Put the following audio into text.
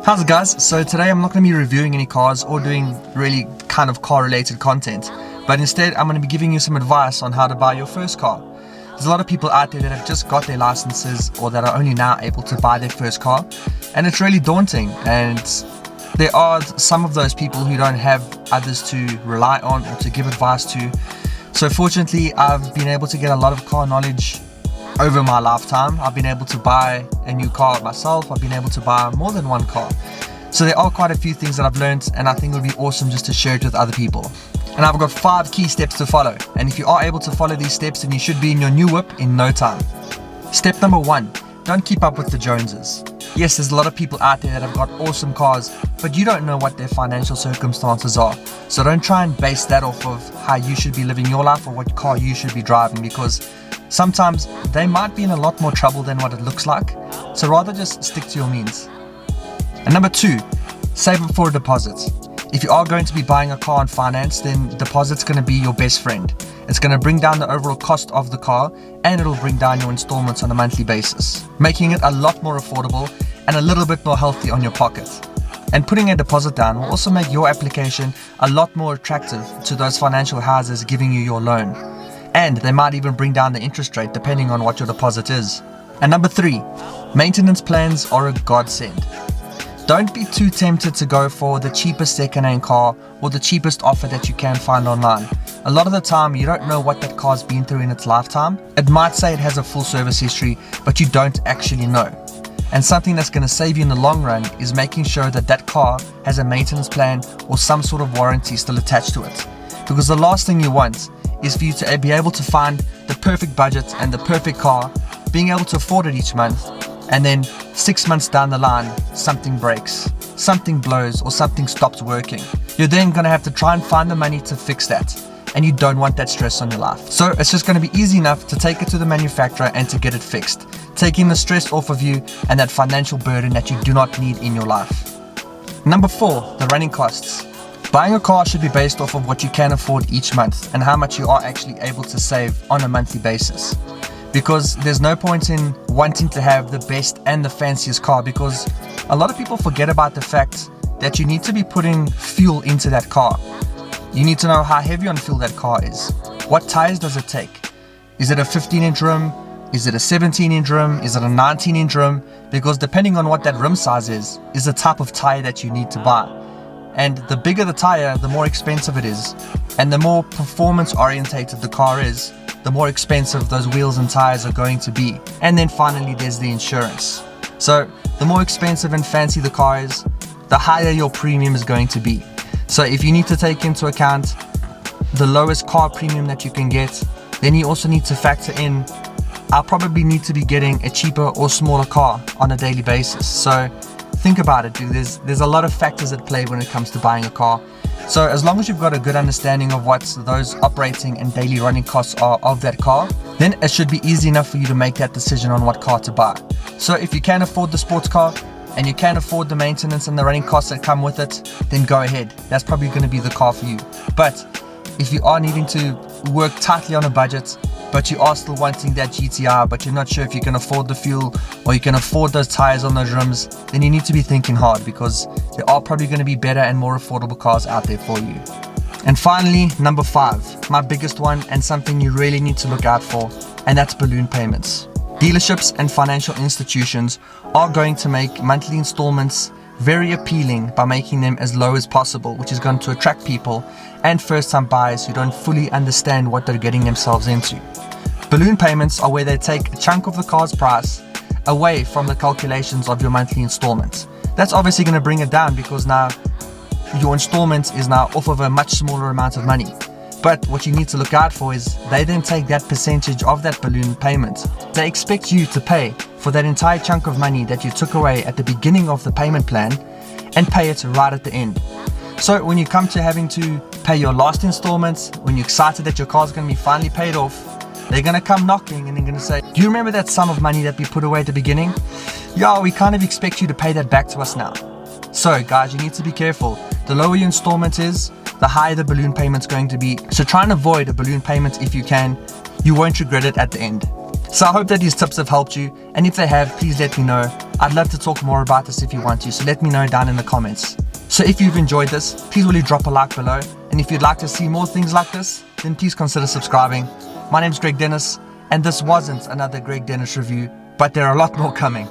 How's it, guys? So today I'm not going to be reviewing any cars or doing really kind of car related content, but instead I'm going to be giving you some advice on how to buy your first car. There's a lot of people out there that have just got their licenses or that are only now able to buy their first car, and it's really daunting, and there are some of those people who don't have others to rely on or to give advice to. So fortunately, I've been able to get a lot of car knowledge over my lifetime. I've been able to buy a new car myself. I've been able to buy more than one car. So there are quite a few things that I've learned, and I think it would be awesome just to share it with other people. And I've got 5 key steps to follow. And if you are able to follow these steps, then you should be in your new whip in no time. Step number 1, don't keep up with the Joneses. Yes, there's a lot of people out there that have got awesome cars, but you don't know what their financial circumstances are. So don't try and base that off of how you should be living your life or what car you should be driving, because sometimes they might be in a lot more trouble than what it looks like. So rather just stick to your means. And number 2, save up for a deposit. If you are going to be buying a car on finance, then deposit's going to be your best friend. It's going to bring down the overall cost of the car, and it'll bring down your installments on a monthly basis, making it a lot more affordable and a little bit more healthy on your pocket. And putting a deposit down will also make your application a lot more attractive to those financial houses giving you your loan. And they might even bring down the interest rate depending on what your deposit is. And number 3, maintenance plans are a godsend. Don't be too tempted to go for the cheapest second-hand car or the cheapest offer that you can find online. A lot of the time, you don't know what that car's been through in its lifetime. It might say it has a full service history, but you don't actually know. And something that's going to save you in the long run is making sure that that car has a maintenance plan or some sort of warranty still attached to it. Because the last thing you want is for you to be able to find the perfect budget and the perfect car, being able to afford it each month, and then 6 months down the line, something breaks, something blows, or something stops working. You're then going to have to try and find the money to fix that, and you don't want that stress on your life. So it's just going to be easy enough to take it to the manufacturer and to get it fixed, taking the stress off of you and that financial burden that you do not need in your life. Number 4, the running costs. Buying a car should be based off of what you can afford each month and how much you are actually able to save on a monthly basis. Because there's no point in wanting to have the best and the fanciest car, because a lot of people forget about the fact that you need to be putting fuel into that car. You need to know how heavy on fuel that car is. What tires does it take? Is it a 15-inch rim? Is it a 17-inch rim? Is it a 19-inch rim? Because depending on what that rim size is the type of tire that you need to buy. And the bigger the tire, the more expensive it is. And the more performance orientated the car is, the more expensive those wheels and tires are going to be. And then finally there's the insurance. So the more expensive and fancy the car is, the higher your premium is going to be. So if you need to take into account the lowest car premium that you can get, then you also need to factor in, I'll probably need to be getting a cheaper or smaller car on a daily basis. So think about it, dude. There's a lot of factors at play when it comes to buying a car. So as long as you've got a good understanding of what those operating and daily running costs are of that car, then it should be easy enough for you to make that decision on what car to buy. So if you can afford the sports car and you can afford the maintenance and the running costs that come with it, then go ahead. That's probably going to be the car for you. But if you are needing to work tightly on a budget, but you are still wanting that GTI, but you're not sure if you can afford the fuel or you can afford those tires on those rims, then you need to be thinking hard, because there are probably going to be better and more affordable cars out there for you. And finally, number 5, my biggest one and something you really need to look out for, and that's balloon payments. Dealerships and financial institutions are going to make monthly installments very appealing by making them as low as possible, which is going to attract people and first-time buyers who don't fully understand what they're getting themselves into. Balloon payments are where they take a chunk of the car's price away from the calculations of your monthly installments. That's obviously going to bring it down, because now your installment is now off of a much smaller amount of money. But what you need to look out for is they then take that percentage of that balloon payment. They expect you to pay for that entire chunk of money that you took away at the beginning of the payment plan and pay it right at the end. So when you come to having to pay your last installments, when you're excited that your car's going to be finally paid off, they're going to come knocking and they're going to say, do you remember that sum of money that we put away at the beginning? Yeah, we kind of expect you to pay that back to us now. So guys, you need to be careful. The lower your installment is, the higher the balloon payment's going to be. So try and avoid a balloon payment if you can. You won't regret it at the end. So I hope that these tips have helped you, and if they have, please let me know. I'd love to talk more about this if you want to, so let me know down in the comments. So if you've enjoyed this, please will you drop a like below, and if you'd like to see more things like this, then please consider subscribing. My name's Greg Dennis, and this wasn't another Greg Dennis review, but there are a lot more coming.